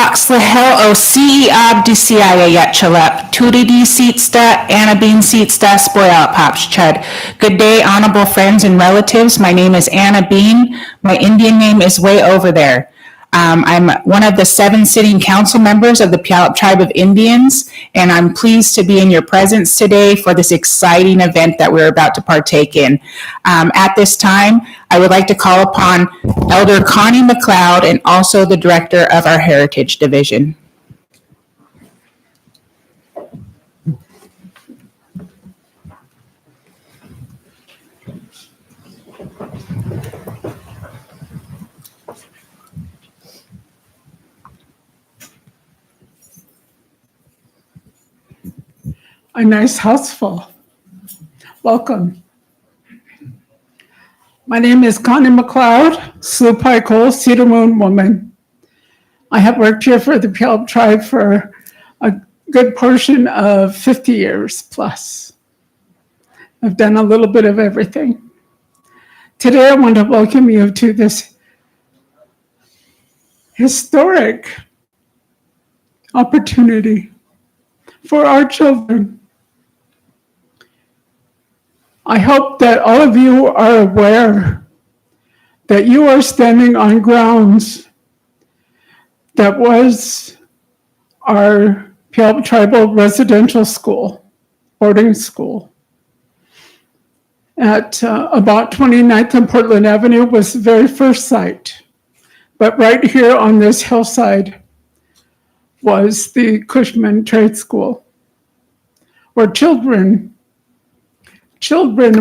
Oxlahel o CEOB DCIA Yetchalep, Tudidi Seatsta, Annabine Seatsta, Spoil Popschud. Good day, honorable friends and relatives. My name is Anna Bean. My Indian name is way over there. I'm one of the 7 sitting council members of the Puyallup Tribe of Indians, and I'm pleased to be in your presence today for this exciting event that we're about to partake in. At this time, I would like to call upon Elder Connie McLeod and also the director of our Heritage Division. A nice house full. Welcome. My name is Connie McLeod, Slough Pike Hole, Cedar Moon woman. I have worked here for the Puyallup tribe for a good portion of 50 years plus. I've done a little bit of everything. Today I want to welcome you to this historic opportunity for our children. I hope that all of you are aware that you are standing on grounds that was our Puyallup Tribal Residential School, boarding school. At about 29th and Portland Avenue was the very first site. But right here on this hillside was the Cushman Trade School, where children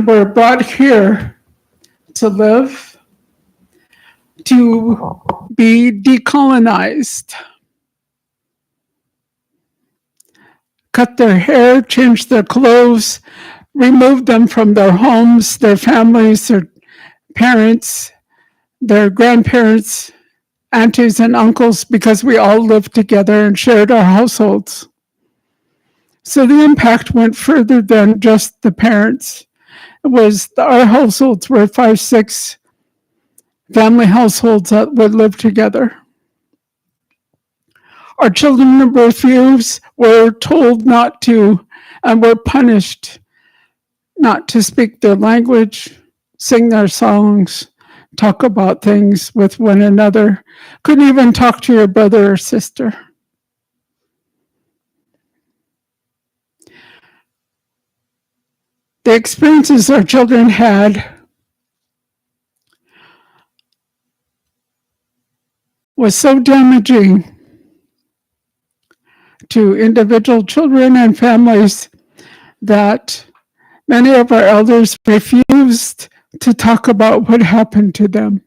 were brought here to live, to be decolonized, cut their hair, change their clothes, remove them from their homes, their families, their parents, their grandparents, aunties and uncles, because we all lived together and shared our households. So the impact went further than just the parents. It was our households were 5, 6 family households that would live together. Our children were told not to and were punished not to speak their language, sing their songs, talk about things with one another. Couldn't even talk to your brother or sister. The experiences our children had was so damaging to individual children and families that many of our elders refused to talk about what happened to them,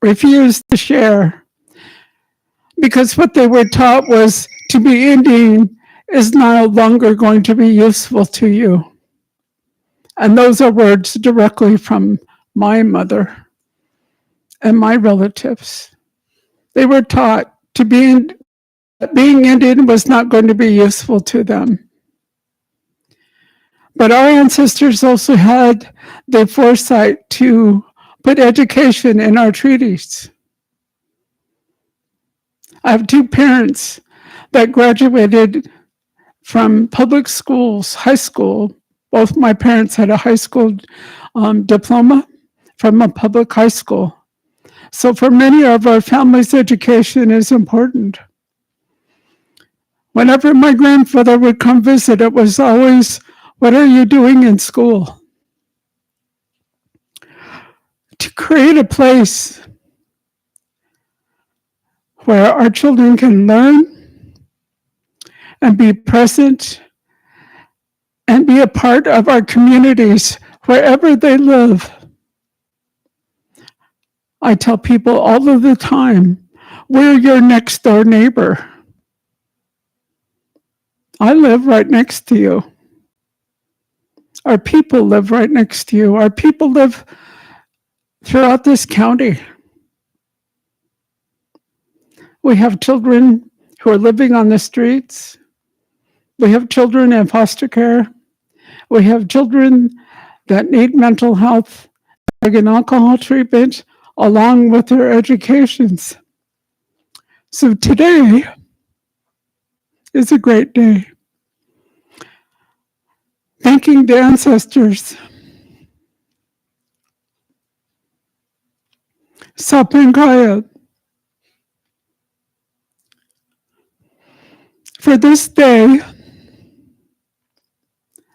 refused to share, because what they were taught was to be Indian is no longer going to be useful to you. And those are words directly from my mother and my relatives. They were taught to being Indian was not going to be useful to them. But our ancestors also had the foresight to put education in our treaties. I have 2 parents that graduated from public schools, high school. Both my parents had a high school diploma from a public high school. So for many of our families, education is important. Whenever my grandfather would come visit, it was always, "What are you doing in school?" To create a place where our children can learn and be present and be a part of our communities wherever they live. I tell people all of the time, we're your next door neighbor. I live right next to you. Our people live right next to you. Our people live throughout this county. We have children who are living on the streets. We have children in foster care. We have children that need mental health, drug and alcohol treatment, along with their educations. So today is a great day. Thanking the ancestors, Sapengaya, for this day,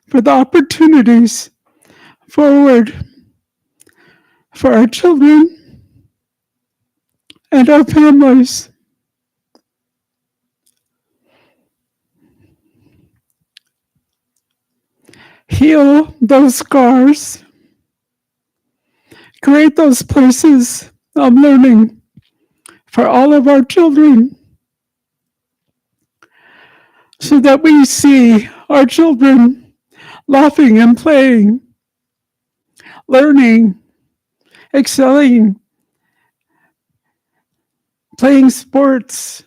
for the opportunities forward for our children and our families. Heal those scars, create those places of learning for all of our children so that we see our children laughing and playing, learning, excelling, playing sports,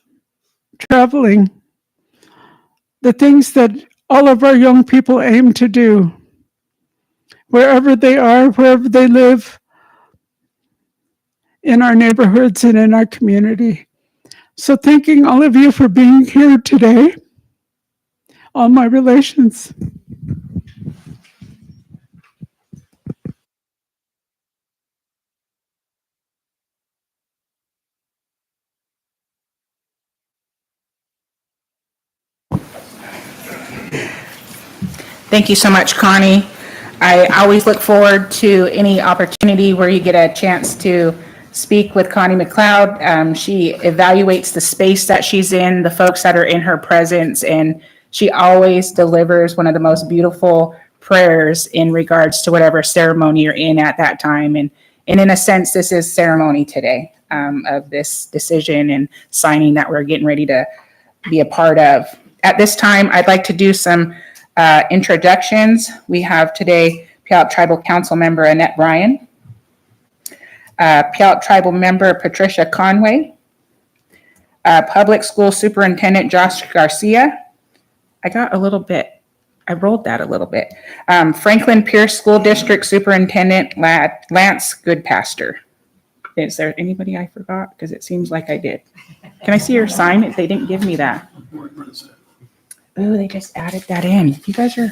traveling, the things that all of our young people aim to do, wherever they are, wherever they live, in our neighborhoods and in our community. So thanking all of you for being here today, all my relations. Thank you so much, Connie. I always look forward to any opportunity where you get a chance to speak with Connie McLeod. She evaluates the space that she's in, the folks that are in her presence, and she always delivers one of the most beautiful prayers in regards to whatever ceremony you're in at that time. And in a sense, this is ceremony today of this decision and signing that we're getting ready to be a part of. At this time, I'd like to do some introductions. We have today Puyallup Tribal Council member Annette Bryan, Puyallup Tribal member Patricia Conway, Public School Superintendent Josh Garcia. I rolled that a little bit. Franklin Pierce School District Superintendent Lance Goodpaster. Is there anybody I forgot? Because it seems like I did. Can I see your sign? They didn't give me that. Oh, they just added that in. You guys are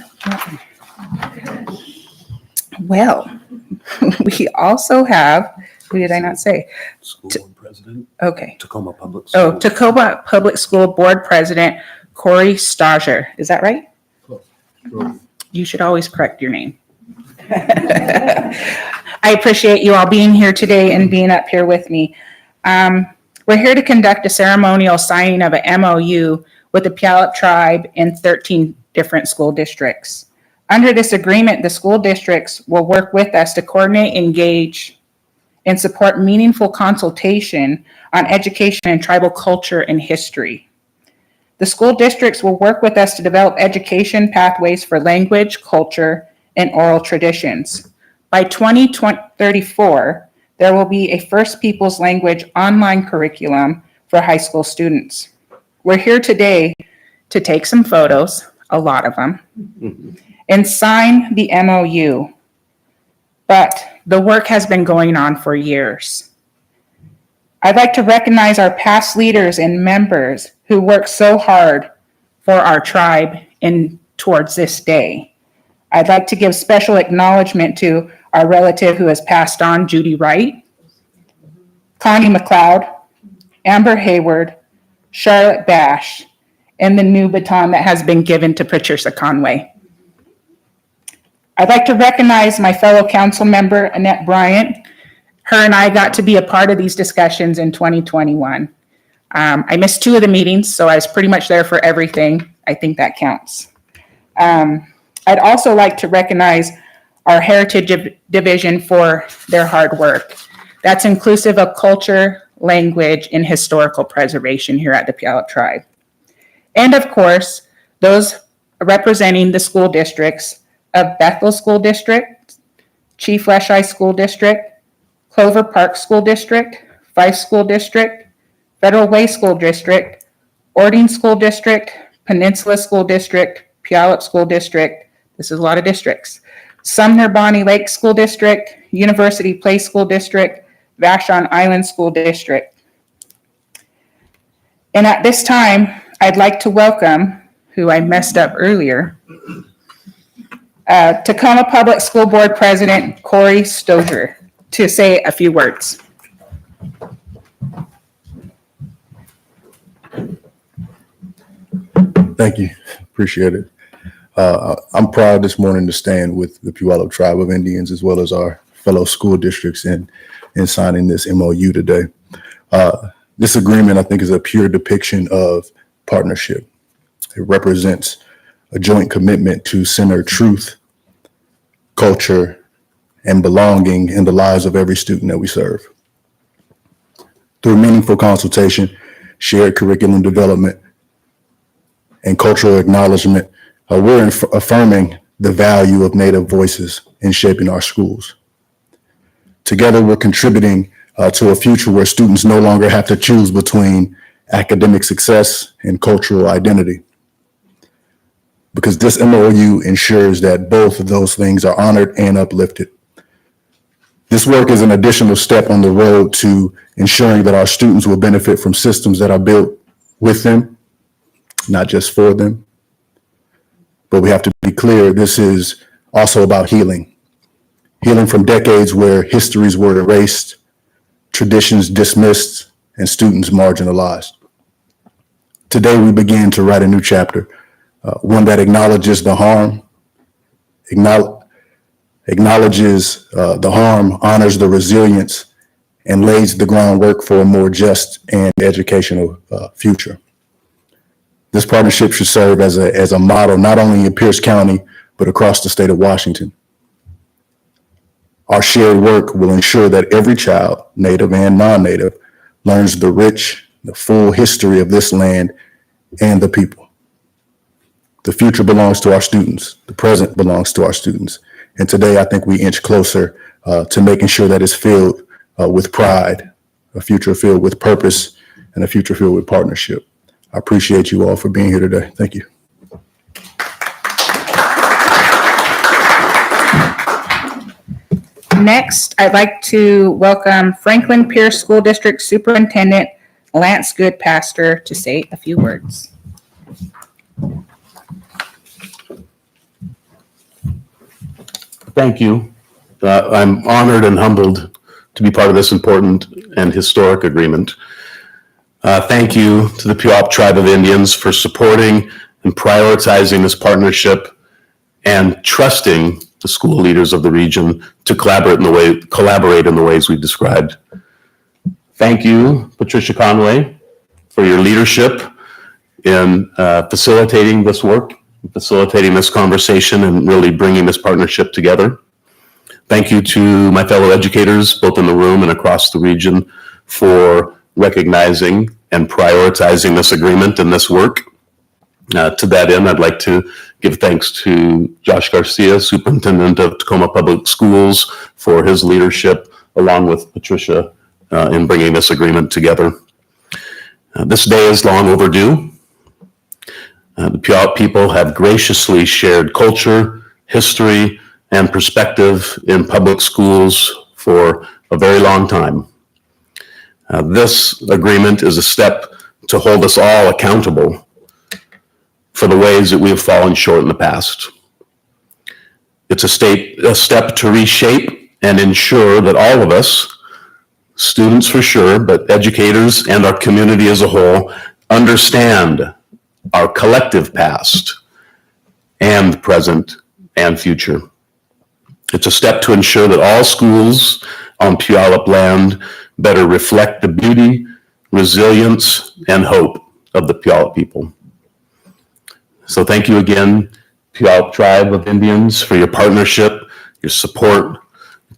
well. We also have, who did I not say? School board president. Okay. Tacoma Public School. Oh, Tacoma Public School Board President Corey Stager. Is that right? You should always correct your name. I appreciate you all being here today and being up here with me. We're here to conduct a ceremonial signing of an MOU with the Puyallup tribe in 13 different school districts. Under this agreement, the school districts will work with us to coordinate, engage, and support meaningful consultation on education and tribal culture and history. The school districts will work with us to develop education pathways for language, culture, and oral traditions. By 2034, there will be a First Peoples Language online curriculum for high school students. We're here today to take some photos, a lot of them, and sign the MOU. But the work has been going on for years. I'd like to recognize our past leaders and members who worked so hard for our tribe and towards this day. I'd like to give special acknowledgement to our relative who has passed on, Judy Wright, Connie McLeod, Amber Hayward, Charlotte Bash, and the new baton that has been given to Patricia Conway. I'd like to recognize my fellow council member, Annette Bryant. Her and I got to be a part of these discussions in 2021. I missed 2 of the meetings, so I was pretty much there for everything. I think that counts. I'd also like to recognize our Heritage Division for their hard work. That's inclusive of culture, language, and historical preservation here at the Puyallup Tribe. And of course, those representing the school districts of Bethel School District, Chief Leschi School District, Clover Park School District, Fife School District, Federal Way School District, Ording School District, Peninsula School District, Puyallup School District, this is a lot of districts, Sumner Bonnie Lake School District, University Place School District, Vashon Island School District. And at this time, I'd like to welcome, who I messed up earlier, Tacoma Public School Board President Corey Stozier to say a few words. Thank you. Appreciate it. I'm proud this morning to stand with the Puyallup Tribe of Indians as well as our fellow school districts in signing this MOU today. This agreement, I think, is a pure depiction of partnership. It represents a joint commitment to center truth, culture, and belonging in the lives of every student that we serve. Through meaningful consultation, shared curriculum development, and cultural acknowledgement, we're affirming the value of Native voices in shaping our schools. Together, we're contributing to a future where students no longer have to choose between academic success and cultural identity. Because this MOU ensures that both of those things are honored and uplifted. This work is an additional step on the road to ensuring that our students will benefit from systems that are built with them, not just for them. But we have to be clear, this is also about healing. Healing from decades where histories were erased, traditions dismissed, and students marginalized. Today, we begin to write a new chapter, one that acknowledges the harm, honors the resilience, and lays the groundwork for a more just and educational future. This partnership should serve as a model, not only in Pierce County, but across the state of Washington. Our shared work will ensure that every child, Native and non-Native, learns the rich, the full history of this land and the people. The future belongs to our students. The present belongs to our students. And today, I think we inch closer to making sure that it's filled with pride, a future filled with purpose, and a future filled with partnership. I appreciate you all for being here today. Thank you. Next, I'd like to welcome Franklin Pierce School District Superintendent Lance Goodpaster to say a few words. Thank you. I'm honored and humbled to be part of this important and historic agreement. Thank you to the Puyallup Tribe of Indians for supporting and prioritizing this partnership and trusting the school leaders of the region to collaborate in the ways we've described. Thank you, Patricia Conway, for your leadership in facilitating this work, facilitating this conversation, and really bringing this partnership together. Thank you to my fellow educators, both in the room and across the region, for recognizing and prioritizing this agreement and this work. To that end, I'd like to give thanks to Josh Garcia, Superintendent of Tacoma Public Schools, for his leadership, along with Patricia, in bringing this agreement together. This day is long overdue. The Puyallup people have graciously shared culture, history, and perspective in public schools for a very long time. This agreement is a step to hold us all accountable for the ways that we have fallen short in the past. It's a step to reshape and ensure that all of us, students for sure, but educators and our community as a whole, understand our collective past and present and future. It's a step to ensure that all schools on Puyallup land better reflect the beauty, resilience, and hope of the Puyallup people. So thank you again, Puyallup Tribe of Indians, for your partnership, your support,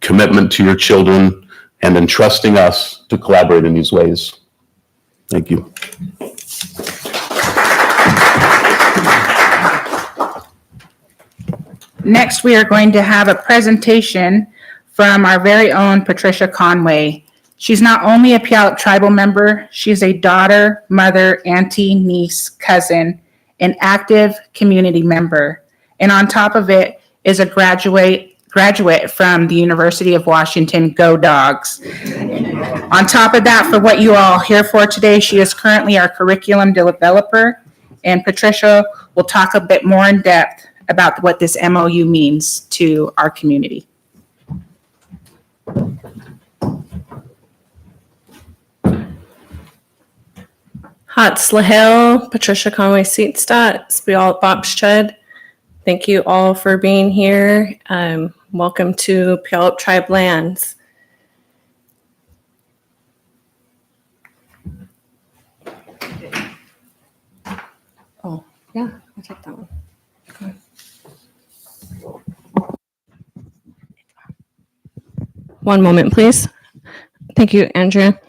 commitment to your children, and entrusting us to collaborate in these ways. Thank you. Next, we are going to have a presentation from our very own Patricia Conway. She's not only a Puyallup tribal member, she's a daughter, mother, auntie, niece, cousin, an active community member. And on top of it is a graduate from the University of Washington, Go Dogs. On top of that, for what you are all here for today, she is currently our curriculum developer, and Patricia will talk a bit more in depth about what this MOU means to our community. Hatzlahel, Patricia Conway Seatstadt, Puyallup Bobsched. Thank you all for being here. Welcome to Puyallup Tribe Lands. Oh, yeah, I'll take that one. Okay. One moment, please. Thank you, Andrea.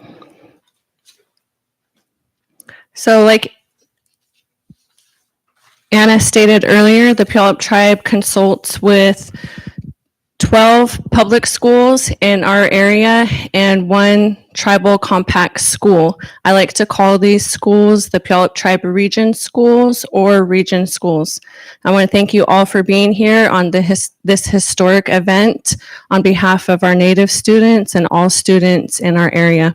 So like Anna stated earlier, the Puyallup Tribe consults with 12 public schools in our area and one tribal compact school. I like to call these schools the Puyallup Tribe Region Schools or Region Schools. I want to thank you all for being here on this historic event on behalf of our Native students and all students in our area.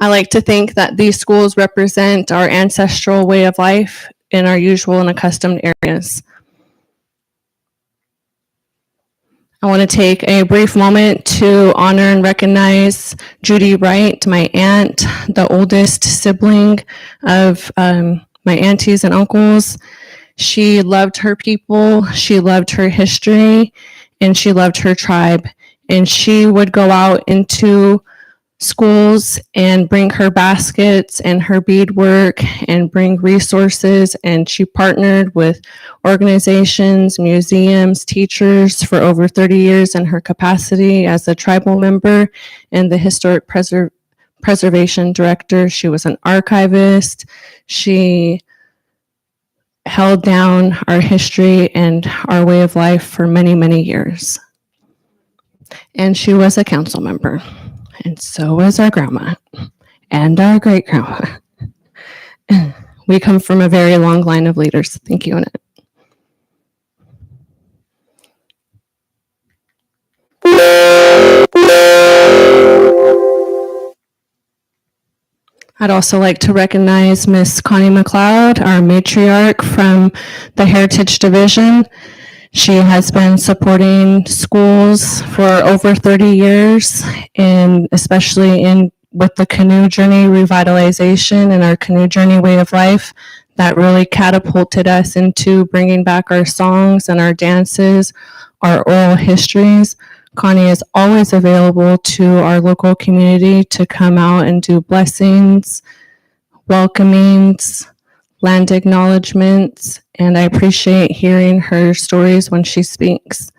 I like to think that these schools represent our ancestral way of life in our usual and accustomed areas. I want to take a brief moment to honor and recognize Judy Wright, my aunt, the oldest sibling of my aunties and uncles. She loved her people, she loved her history, and she loved her tribe. And she would go out into schools and bring her baskets and her beadwork and bring resources, and she partnered with organizations, museums, teachers for over 30 years in her capacity as a tribal member and the historic preservation director. She was an archivist. She held down our history and our way of life for many, many years. And she was a council member. And so was our grandma and our great grandma. We come from a very long line of leaders. Thank you, Annette. I'd also like to recognize Miss Connie McLeod, our matriarch from the Heritage Division. She has been supporting schools for over 30 years, and especially with the canoe journey revitalization and our canoe journey way of life. That really catapulted us into bringing back our songs and our dances, our oral histories. Connie is always available to our local community to come out and do blessings, welcomings, land acknowledgements, and I appreciate hearing her stories when she speaks.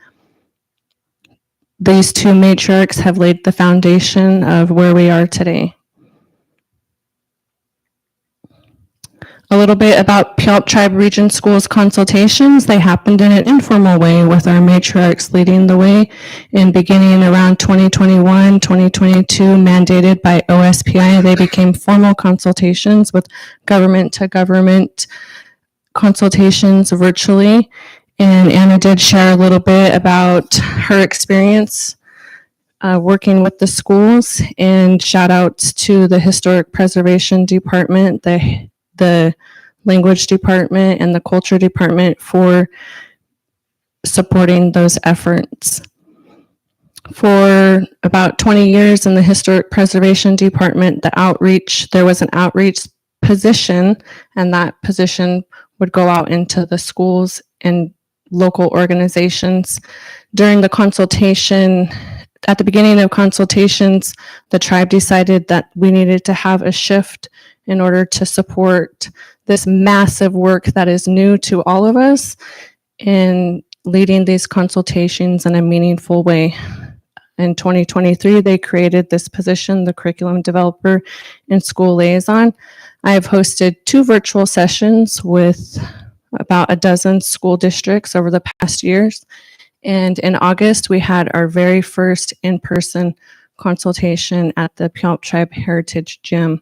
These two matriarchs have laid the foundation of where we are today. A little bit about Puyallup Tribe Region Schools consultations. They happened in an informal way with our matriarchs leading the way and beginning around 2021, 2022, mandated by OSPI. They became formal consultations with government to government consultations virtually. And Anna did share a little bit about her experience working with the schools, and shout outs to the Historic Preservation Department, the Language Department, and the Culture Department for supporting those efforts. For about 20 years in the Historic Preservation Department, there was an outreach position, and that position would go out into the schools and local organizations. During the consultation, at the beginning of consultations, the tribe decided that we needed to have a shift in order to support this massive work that is new to all of us in leading these consultations in a meaningful way. In 2023, they created this position, the curriculum developer and school liaison. I have hosted 2 virtual sessions with about a dozen school districts over the past years. And in August, we had our very first in-person consultation at the Puyallup Tribe Heritage Gym.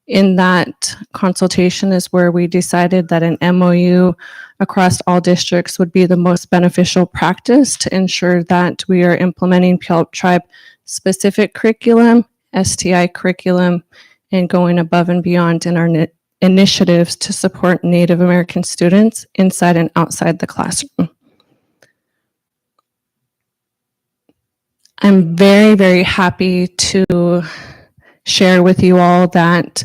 In that consultation is where we decided that an MOU across all districts would be the most beneficial practice to ensure that we are implementing Puyallup Tribe specific curriculum, STI curriculum, and going above and beyond in our initiatives to support Native American students inside and outside the classroom. I'm very, very happy to share with you all that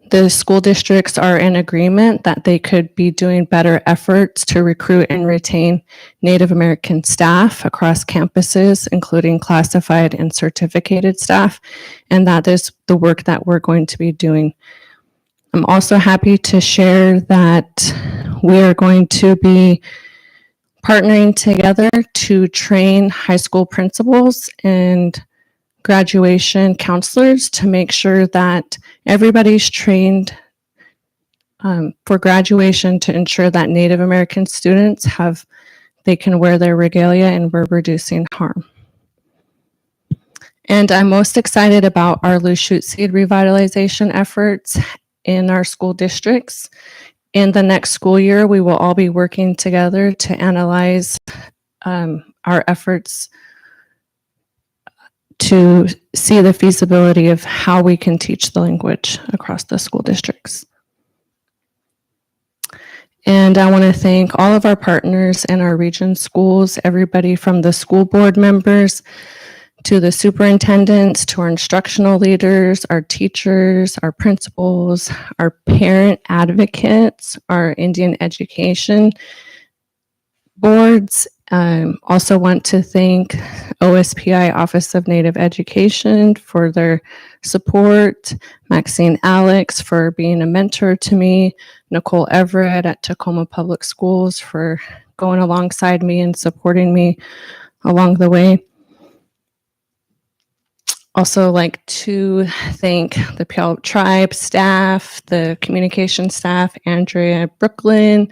the school districts are in agreement that they could be doing better efforts to recruit and retain Native American staff across campuses, including classified and certificated staff, and that is the work that we're going to be doing. I'm also happy to share that we are going to be partnering together to train high school principals and graduation counselors to make sure that everybody's trained for graduation to ensure that Native American students they can wear their regalia and we're reducing harm. And I'm most excited about our loose shoot seed revitalization efforts in our school districts. In the next school year, we will all be working together to analyze our efforts to see the feasibility of how we can teach the language across the school districts. And I want to thank all of our partners in our region schools, everybody from the school board members to the superintendents, to our instructional leaders, our teachers, our principals, our parent advocates, our Indian education boards. Also want to thank OSPI Office of Native Education for their support, Maxine Alex for being a mentor to me, Nicole Everett at Tacoma Public Schools for going alongside me and supporting me along the way. Also like to thank the Puyallup Tribe staff, the communication staff, Andrea Brooklyn,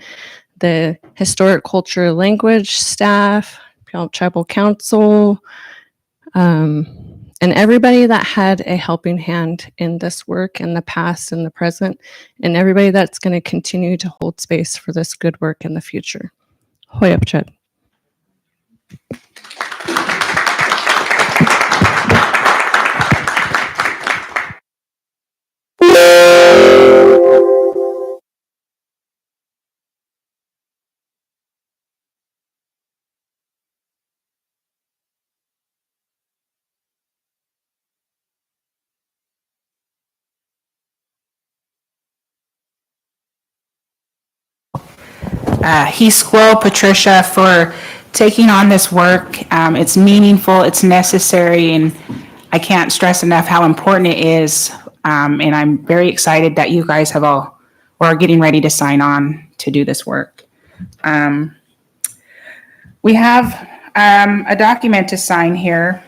the Historic Culture Language staff, Puyallup Tribal Council, and everybody that had a helping hand in this work in the past and the present, and everybody that's going to continue to hold space for this good work in the future. Hoyup Chud. Squirrel Patricia for taking on this work. It's meaningful, it's necessary, and I can't stress enough how important it is. And I'm very excited that you guys have all, or are getting ready to sign on to do this work. We have a document to sign here,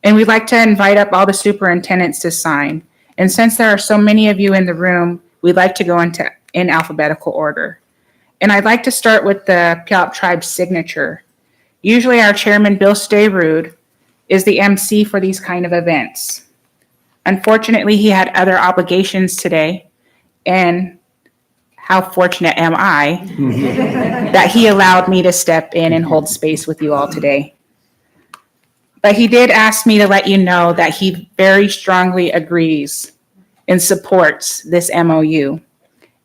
and we'd like to invite up all the superintendents to sign. And since there are so many of you in the room, we'd like to go in alphabetical order. And I'd like to start with the Puyallup Tribe's signature. Usually our chairman, Bill Stayrude, is the MC for these kind of events. Unfortunately, he had other obligations today, and how fortunate am I that he allowed me to step in and hold space with you all today. But he did ask me to let you know that he very strongly agrees and supports this MOU.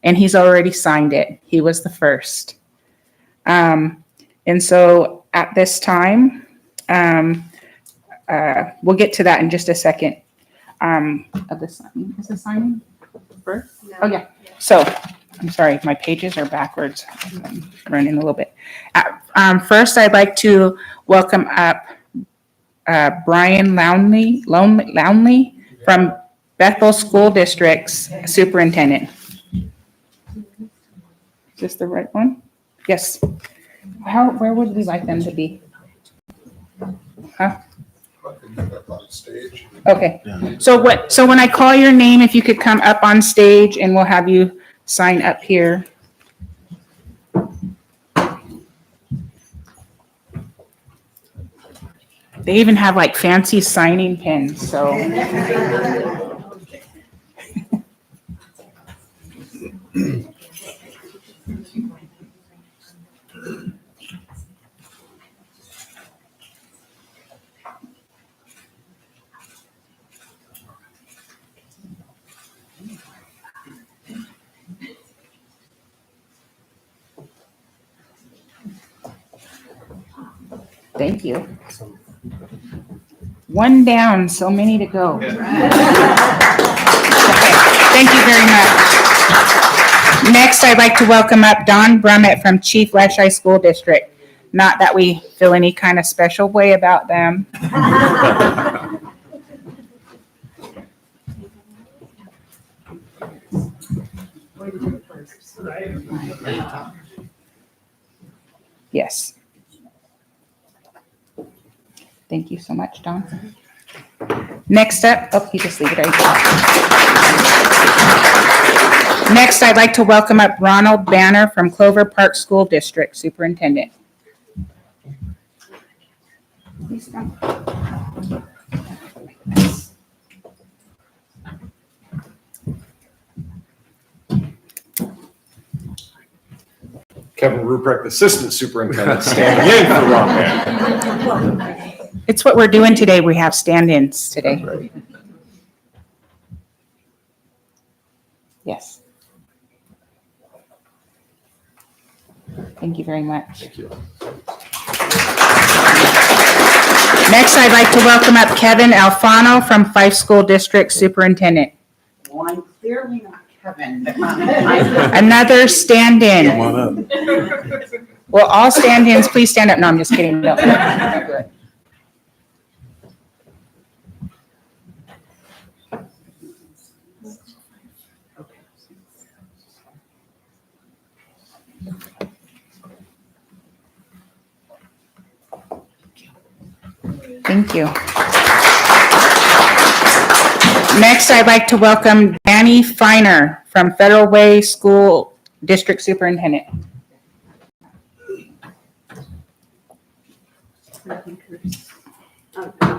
And he's already signed it. He was the first. And so at this time, we'll get to that in just a second. Of the signing. Is the signing first? No. Oh, yeah. So, I'm sorry, my pages are backwards. I'm running a little bit. First, I'd like to welcome up Brian Lownley from Bethel School District's superintendent. Is this the right one? Yes. Where would we like them to be? Huh? Okay. So when I call your name, if you could come up on stage and we'll have you sign up here. They even have like fancy signing pens, so. Thank you. One down, so many to go. Okay, thank you very much. Next, I'd like to welcome up Don Brummett from Chief Lachey School District. Not that we feel any kind of special way about them. Yes. Thank you so much, Don. Next up, oh, you just leave it right there. Next, I'd like to welcome up Ronald Banner from Clover Park School District, Superintendent. Please come. Kevin Ruprecht, Assistant Superintendent, standing in for Ron Banner. It's what we're doing today. We have stand-ins today. Right. Yes. Thank you very much. Thank you. Next, I'd like to welcome up Kevin Alfano from Fife School District Superintendent. Well, I'm clearly not Kevin. Another stand-in. Come on up. Well, all stand-ins, please stand up. No, I'm just kidding. No, no, good. Thank you. Next, I'd like to welcome Danny Finer from Federal Way School District Superintendent.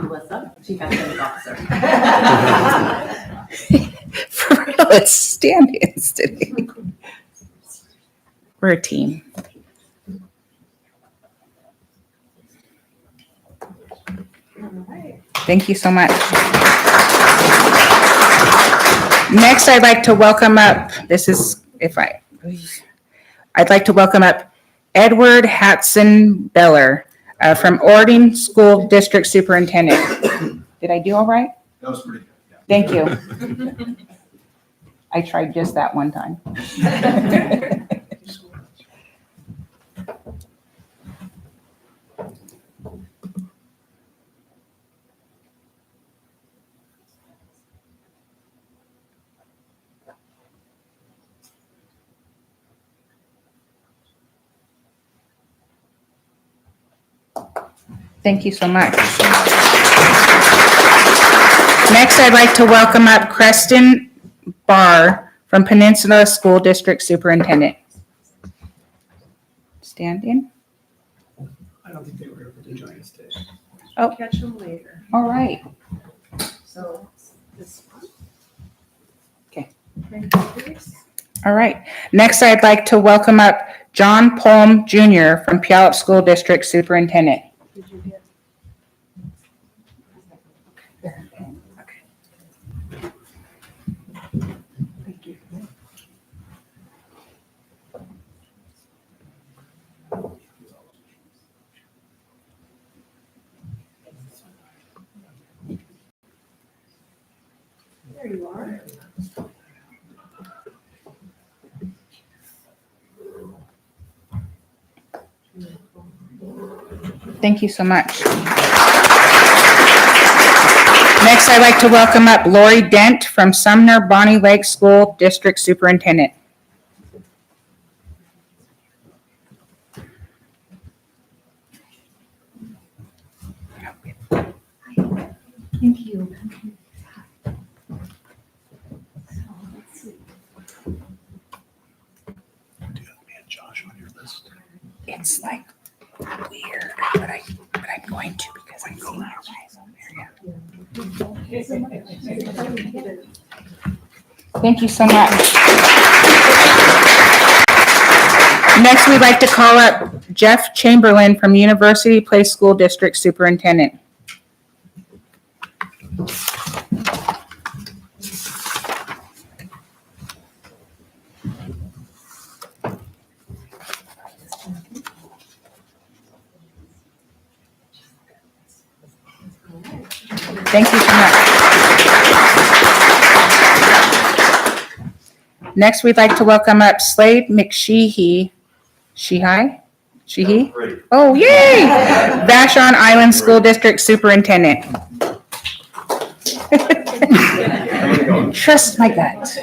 Melissa, Chief Athletic Officer. For real, it's stand-ins today. We're a team. Thank you so much. Next, I'd like to welcome up, I'd like to welcome up Edward Hatson Beller from Ording School District Superintendent. Did I do all right? That was pretty good. Thank you. I tried just that one time. Thank you so much. Next, I'd like to welcome up Creston Barr from Peninsula School District Superintendent. Stand in. I don't think they were able to join us today. Oh, Catch them later. all right. So this one. Okay. Thank you, please. All right. Next, I'd like to welcome up John Palm Jr. from Puyallup School District Superintendent. Did you get? Thank you. There you are. Thank you so much. Next, I'd like to welcome up Lori Dent from Sumner Bonnie Lake School District Superintendent. Thank you. Do you have me and Josh on your list? It's like weird, but I'm going to because I see your guys over there. Yeah. Thank you so much. Next, we'd like to call up Jeff Chamberlain from University Place School District Superintendent. Thank you so much. Next, we'd like to welcome up Slade McSheehy. Sheehy? Oh, yay! Vashon Island School District Superintendent. Trust my gut.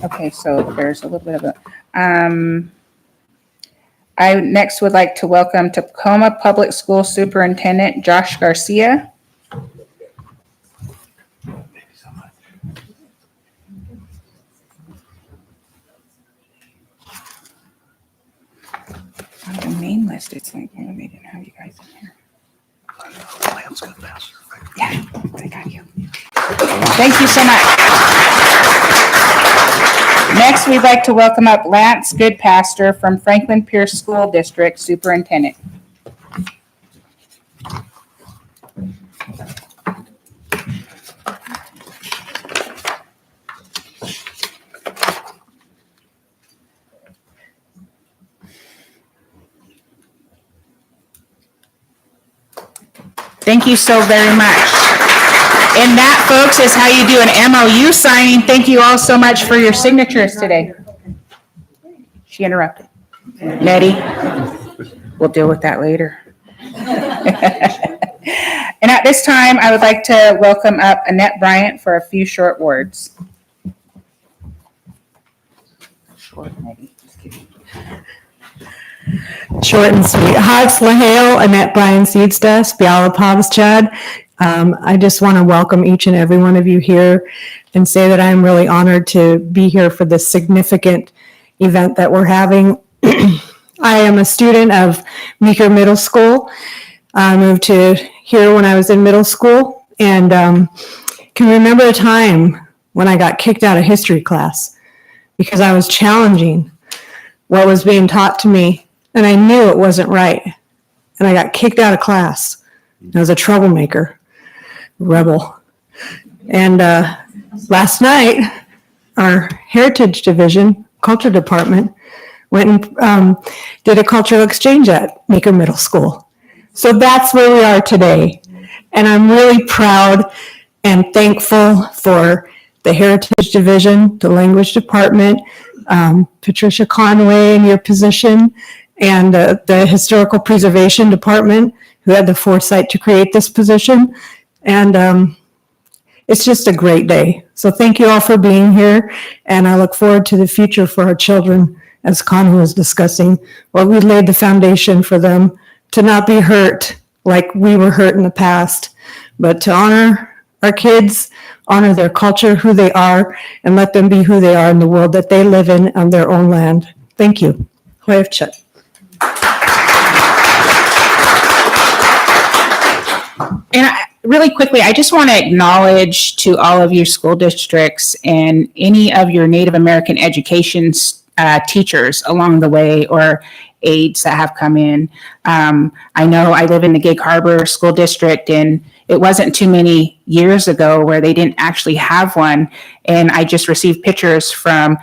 Okay, so there's a little bit of a, I next would like to welcome Tacoma Public School Superintendent Josh Garcia. On the main list, it's like, oh, they didn't have you guys in here. Yeah, I got you. Thank you so much. Next, we'd like to welcome up Lance Goodpaster from Franklin Pierce School District Superintendent. Thank you so very much. And that, folks, is how you do an MOU signing. Thank you all so much for your signatures today. She interrupted. Nettie, we'll deal with that later. And at this time, I would like to welcome up Annette Bryant for a few short words. Short, Nettie. Just kidding. Short and sweet. Hogs Lahale, Annette Bryan Seedstas, Puyallup Hobbs Chad. I just want to welcome each and every one of you here and say that I'm really honored to be here for this significant event that we're having. I am a student of Meeker Middle School. I moved to here when I was in middle school and can remember a time when I got kicked out of history class because I was challenging what was being taught to me. And I knew it wasn't right. And I got kicked out of class. I was a troublemaker, rebel. And last night, our Heritage Division, Culture Department, went and did a cultural exchange at Meeker Middle School. So that's where we are today. And I'm really proud and thankful for the Heritage Division, the Language Department, Patricia Conway in your position, and the Historical Preservation Department, who had the foresight to create this position. And it's just a great day. So thank you all for being here, and I look forward to the future for our children, as Connie was discussing. Well, we laid the foundation for them to not be hurt like we were hurt in the past, but to honor our kids, honor their culture, who they are, and let them be who they are in the world that they live in on their own land. Thank you. Hoyevchet. And really quickly, I just want to acknowledge to all of your school districts and any of your Native American education teachers along the way or aides that have come in. I know I live in the Gig Harbor School District, and it wasn't too many years ago where they didn't actually have one. And I just received pictures from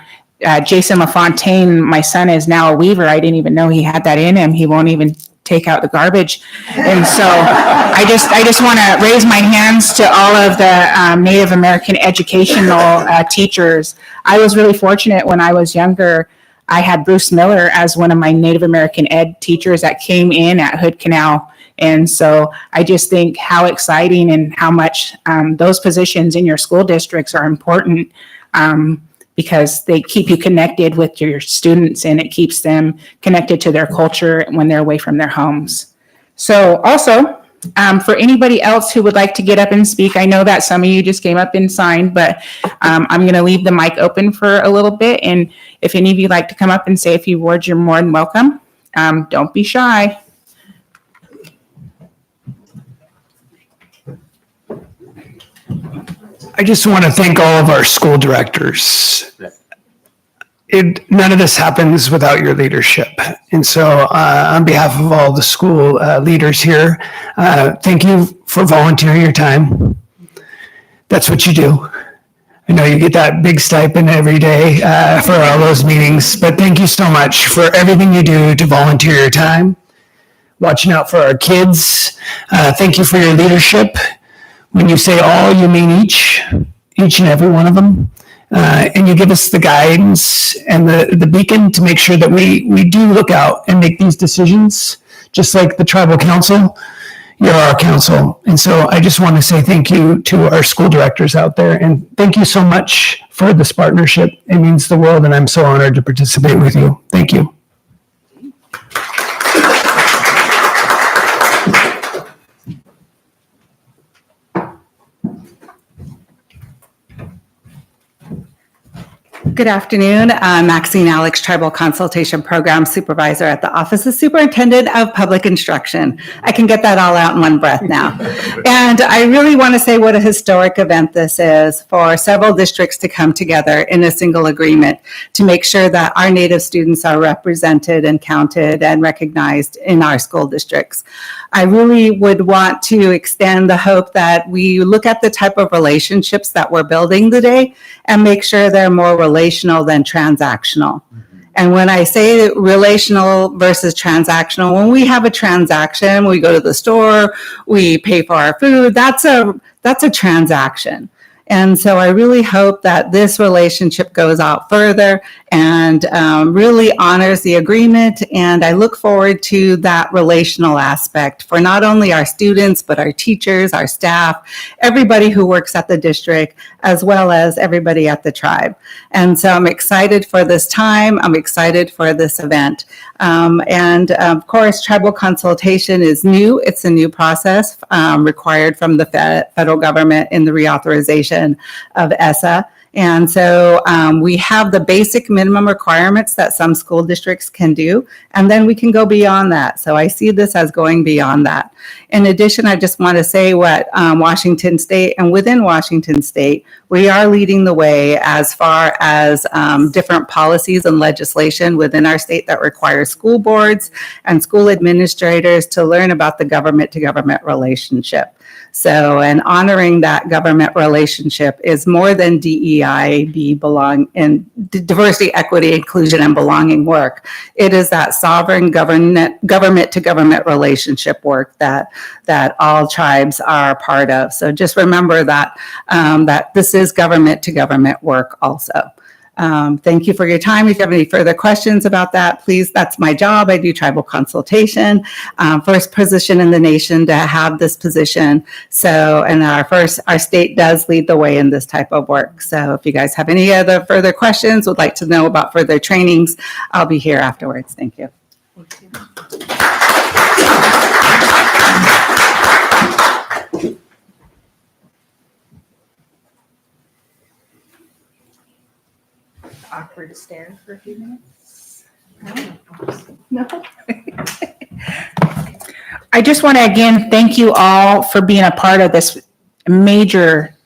Jason LaFontaine. My son is now a weaver. I didn't even know he had that in him. He won't even take out the garbage. And so I just want to raise my hands to all of the Native American educational teachers. I was really fortunate when I was younger. I had Bruce Miller as one of my Native American ed teachers that came in at Hood Canal. And so I just think how exciting and how much those positions in your school districts are important because they keep you connected with your students and it keeps them connected to their culture when they're away from their homes. So also, for anybody else who would like to get up and speak, I know that some of you just came up and signed, but I'm going to leave the mic open for a little bit. And if any of you like to come up and say a few words, you're more than welcome. Don't be shy. I just want to thank all of our school directors. None of this happens without your leadership. And so on behalf of all the school leaders here, thank you for volunteering your time. That's what you do. I know you get that big stipend every day for all those meetings, but thank you so much for everything you do to volunteer your time, watching out for our kids. Thank you for your leadership. When you say all, you mean each and every one of them. And you give us the guidance and the beacon to make sure that we do look out and make these decisions, just like the tribal council. You're our council. And so I just want to say thank you to our school directors out there. And thank you so much for this partnership. It means the world, and I'm so honored to participate with you. Thank you. Good afternoon. I'm Maxine Alex, Tribal Consultation Program Supervisor at the Office of Superintendent of Public Instruction. I can get that all out in one breath now. And I really want to say what a historic event this is for several districts to come together in a single agreement to make sure that our Native students are represented and counted and recognized in our school districts. I really would want to extend the hope that we look at the type of relationships that we're building today and make sure they're more relational than transactional. And when I say relational versus transactional, when we have a transaction, we go to the store, we pay for our food, that's a transaction. And so I really hope that this relationship goes out further and really honors the agreement. And I look forward to that relational aspect for not only our students, but our teachers, our staff, everybody who works at the district, as well as everybody at the tribe. And so I'm excited for this time. I'm excited for this event. And of course, tribal consultation is new. It's a new process required from the federal government in the reauthorization of ESSA. And so we have the basic minimum requirements that some school districts can do, and then we can go beyond that. So I see this as going beyond that. In addition, I just want to say what Washington State, and within Washington State, we are leading the way as far as different policies and legislation within our state that requires school boards and school administrators to learn about the government-to-government relationship. So, and honoring that government relationship is more than DEI, diversity, equity, inclusion, and belonging work. It is that sovereign government-to-government relationship work that all tribes are a part of. So just remember that that this is government-to-government work also. Thank you for your time. If you have any further questions about that, please, that's my job. I do tribal consultation, first position in the nation to have this position. So, and our state does lead the way in this type of work. So if you guys have any other further questions, would like to know about further trainings, I'll be here afterwards. Thank you. Awkward stare for a few minutes. No. I just want to again thank you all for being a part of this major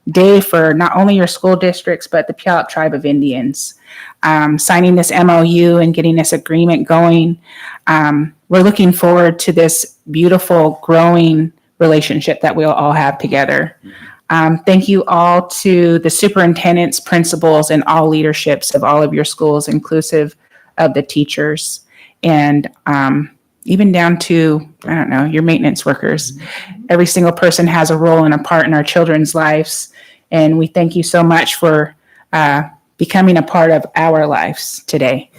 day for not only your school districts, but the Puyallup Tribe of Indians. Signing this MOU and getting this agreement going. We're looking forward to this beautiful, growing relationship that we'll all have together. Thank you all to the superintendents, principals, and all leaderships of all of your schools, inclusive of the teachers, and even down to, I don't know, your maintenance workers. Every single person has a role and a part in our children's lives, and we thank you so much for becoming a part of our lives today.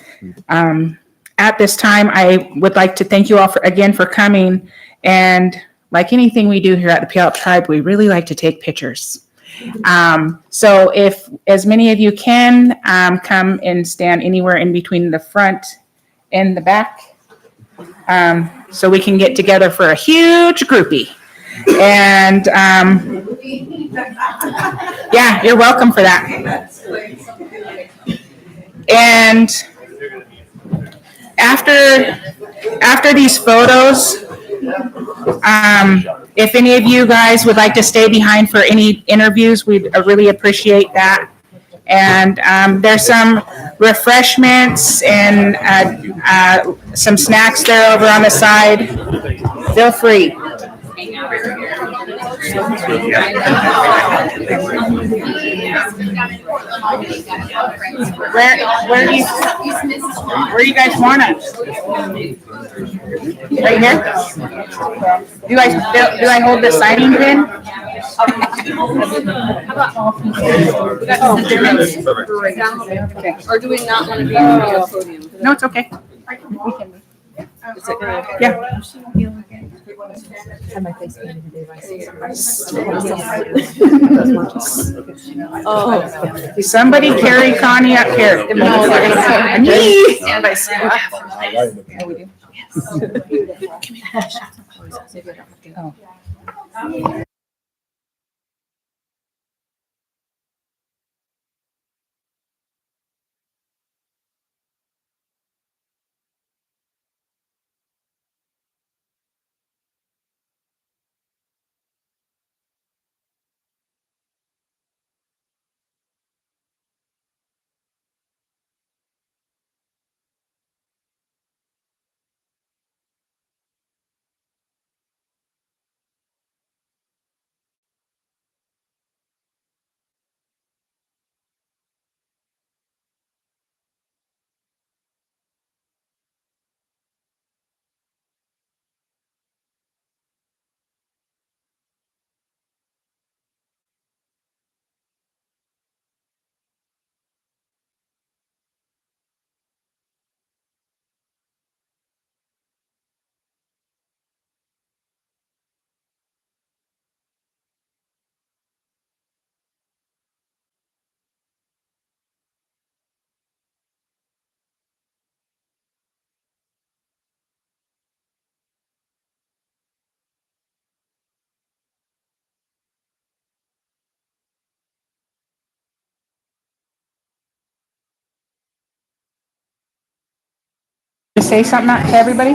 At this time, I would like to thank you all again for coming, and like anything we do here at the Puyallup Tribe, we really like to take pictures. So if as many of you can, come and stand anywhere in between the front and the back, so we can get together for a huge groupie. And yeah, you're welcome for that. And after these photos, If any of you guys would like to stay behind for any interviews, we'd really appreciate that. And there's some refreshments and some snacks there over on the side. Feel free. Where do you guys want us? Right here? Do I hold the signing pin? Or do we not want to be on the podium? No, it's okay. Yeah. Oh. Somebody carry Connie up here. No, they're gonna put Me. stand by side. Say something to everybody?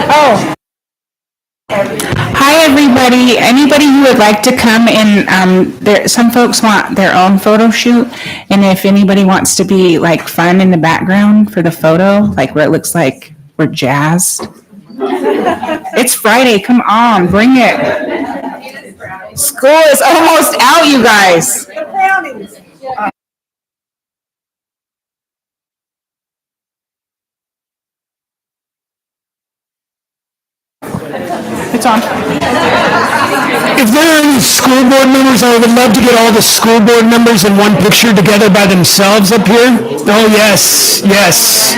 Oh. Hi, everybody. Anybody who would like to come and, some folks want their own photo shoot. And if anybody wants to be like fun in the background for the photo, like where it looks like we're jazzed. It's Friday. Come on, bring it. School is almost out, you guys. It's on. If there are any school board members, I would love to get all the school board members in one picture together by themselves up here. Oh, yes, yes.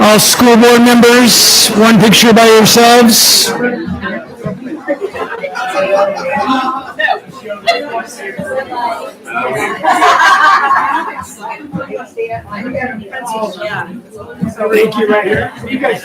All school board members, one picture by yourselves. Thank you right here. You guys